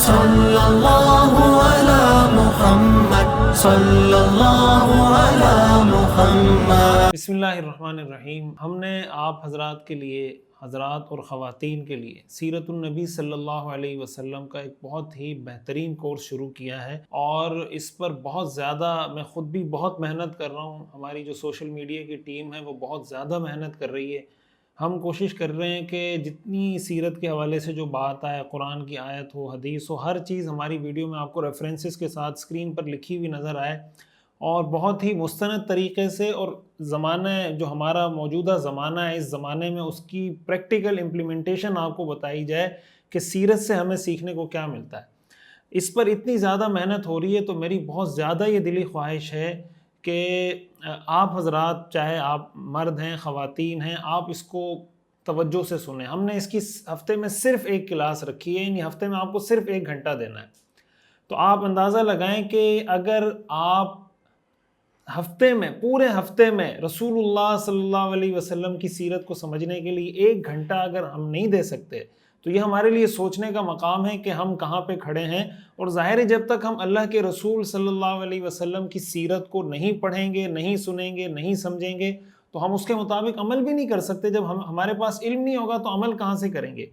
सल्लल्लाहु अला मुहम्मद, सल्लल्लाहु अला मुहम्मद। बिस्मिल्लाहिर्रहमानिर्रहीम। हमने आप हज़रात के लिए, हज़रात और ख़वातीन के लिए सीरतुन नबी सल्लल्लाहु अलैहि वसल्लम का एक बहुत ही बेहतरीन कोर्स शुरू किया है और इस पर बहुत ज़्यादा मैं ख़ुद भी बहुत मेहनत कर रहा हूँ। हमारी जो सोशल मीडिया की टीम है वो बहुत ज़्यादा मेहनत कर रही है। हम कोशिश कर रहे हैं कि जितनी सीरत के हवाले से जो बात आए, कुरान की आयत हो, हदीस हो, हर चीज़ हमारी वीडियो में आपको रेफरेंसेस के साथ स्क्रीन पर लिखी हुई नज़र आए और बहुत ही मुस्तनद तरीक़े से, और ज़माना जो हमारा मौजूदा ज़माना है इस ज़माने में उसकी प्रैक्टिकल इम्प्लीमेंटेशन आपको बताई जाए कि सीरत से हमें सीखने को क्या मिलता है। इस पर इतनी ज़्यादा मेहनत हो रही है तो मेरी बहुत ज़्यादा ये दिली ख्वाहिश है कि आप हज़रात, चाहे आप मर्द हैं, ख़वातीन हैं, आप इसको तवज्जो से सुने। हमने इसकी हफ़्ते में सिर्फ़ एक क्लास रखी है, यानी हफ़्ते में आपको सिर्फ़ 1 घंटा देना है। तो आप अंदाज़ा लगाएं कि अगर आप हफ्ते में, पूरे हफ्ते में रसूलुल्लाह सल्लल्लाहु अलैहि वसल्लम की सीरत को समझने के लिए 1 घंटा अगर हम नहीं दे सकते तो ये हमारे लिए सोचने का मकाम है कि हम कहाँ पे खड़े हैं। और ज़ाहिर है जब तक हम अल्लाह के रसूल सल्लल्लाहु अलैहि वसल्लम की सीरत को नहीं पढ़ेंगे, नहीं सुनेंगे, नहीं समझेंगे तो हम उसके मुताबिक अमल भी नहीं कर सकते। जब हमारे पास इल्म नहीं होगा तो अमल कहाँ से करेंगे।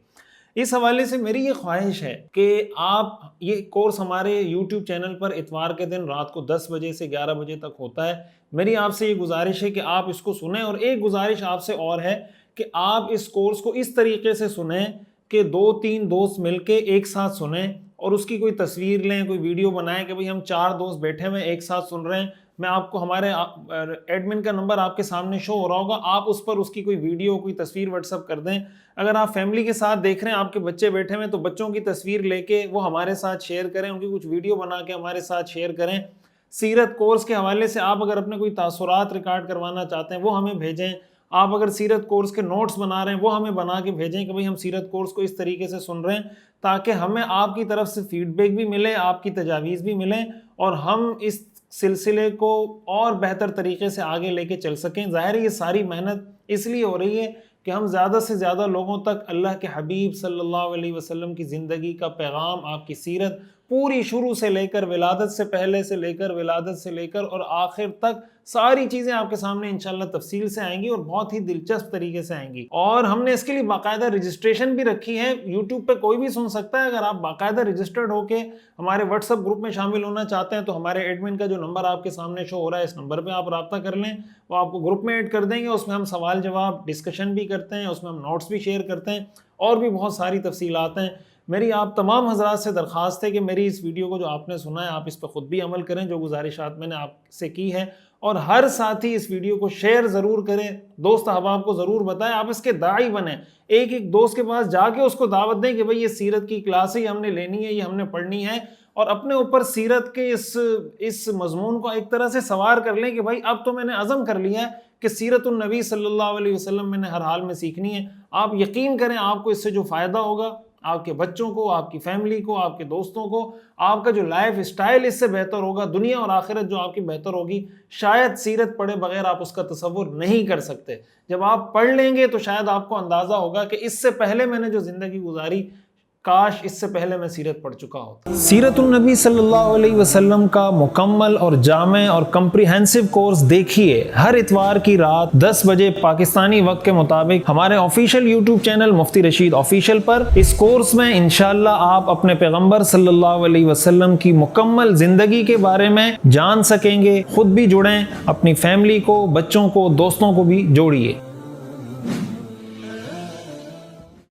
इस हवाले से मेरी ये ख्वाहिश है कि आप, ये कोर्स हमारे YouTube चैनल पर इतवार के दिन रात को 10 बजे से 11 बजे तक होता है। मेरी आपसे ये गुजारिश है कि आप इसको सुने, और एक गुजारिश आपसे और है कि आप इस कोर्स को इस तरीके से सुने कि 2-3 दोस्त मिलके एक साथ सुने और उसकी कोई तस्वीर लें, कोई वीडियो बनाएं कि भाई हम 4 दोस्त बैठे हुए एक साथ सुन रहे हैं। मैं आपको हमारे एडमिन का नंबर आपके सामने शो हो रहा होगा, आप उस पर उसकी कोई वीडियो, कोई तस्वीर व्हाट्सअप कर दें। अगर आप फैमिली के साथ देख रहे हैं, आपके बच्चे बैठे हुए, तो बच्चों की तस्वीर लेके वो हमारे साथ शेयर करें, उनकी कुछ वीडियो बना के हमारे साथ शेयर करें। सीरत कोर्स के हवाले से आप अगर अपने कोई तासुरात रिकॉर्ड करवाना चाहते हैं वो हमें भेजें। आप अगर सीरत कोर्स के नोट्स बना रहे हैं वो हमें बना के भेजें कि भाई हम सीरत कोर्स को इस तरीके से सुन रहे हैं, ताकि हमें आपकी तरफ से फीडबैक भी मिले, आपकी तजावीज़ भी मिलें और हम इस सिलसिले को और बेहतर तरीके से आगे लेके चल सकें। ज़ाहिर है ये सारी मेहनत इसलिए हो रही है कि हम ज़्यादा से ज़्यादा लोगों तक अल्लाह के हबीब सल्लल्लाहु अलैहि वसल्लम की ज़िंदगी का पैगाम, आपकी सीरत पूरी शुरू से लेकर, विलादत से पहले से लेकर, विलादत से लेकर और आखिर तक सारी चीज़ें आपके सामने इंशाल्लाह तफसील से आएंगी और बहुत ही दिलचस्प तरीके से आएंगी। और हमने इसके लिए बाकायदा रजिस्ट्रेशन भी रखी है। यूट्यूब पे कोई भी सुन सकता है। अगर आप बाकायदा रजिस्टर्ड होके हमारे व्हाट्सअप ग्रुप में शामिल होना चाहते हैं तो हमारे एडमिन का जो नंबर आपके सामने शो हो रहा है, इस नंबर पर आप रब्ता कर लें, वो आपको ग्रुप में ऐड कर देंगे। उसमें हम सवाल जवाब डिस्कशन भी करते हैं, उसमें हम नोट्स भी शेयर करते हैं और भी बहुत सारी तफसीलात हैं। मेरी आप तमाम हज़रात से दरख्वास्त है कि मेरी इस वीडियो को जो आपने सुना है आप इस पर ख़ुद भी अमल करें, जो गुजारिशात मैंने आपसे की है, और हर साथी इस वीडियो को शेयर ज़रूर करें, दोस्त अहबाब को ज़रूर बताएं। आप इसके दाई बने, एक एक दोस्त के पास जाके उसको दावत दें कि भाई ये सीरत की क्लास है, ये हमने लेनी है, ये हमने पढ़नी है, और अपने ऊपर सीरत के इस मजमून को एक तरह से सवार कर लें कि भाई अब तो मैंने अज़म कर लिया है कि सीरतुन नबी सल्लल्लाहु अलैहि वसल्लम मैंने हर हाल में सीखनी है। आप यकीन करें आपको इससे जो फ़ायदा होगा, आपके बच्चों को, आपकी फैमिली को, आपके दोस्तों को, आपका जो लाइफ स्टाइल इससे बेहतर होगा, दुनिया और आखिरत जो आपकी बेहतर होगी, शायद सीरत पढ़े बगैर आप उसका तसव्वुर नहीं कर सकते। जब आप पढ़ लेंगे तो शायद आपको अंदाज़ा होगा कि इससे पहले मैंने जो ज़िंदगी गुजारी, काश इससे पहले मैं सीरत पढ़ चुका होता। सीरतुन नबी सल्लल्लाहु अलैहि वसल्लम का मुकम्मल और जामे और कम्प्रिहेंसिव कोर्स देखिए हर इतवार की रात 10 बजे पाकिस्तानी वक्त के मुताबिक हमारे ऑफिशियल यूट्यूब चैनल मुफ्ती रशीद ऑफिशियल पर। इस कोर्स में इंशाअल्लाह आप अपने पैगंबर सल्लल्लाहु अलैहि वसल्लम की मुकम्मल जिंदगी के बारे में जान सकेंगे। खुद भी जुड़ें, अपनी फैमिली को, बच्चों को, दोस्तों को भी जोड़िए।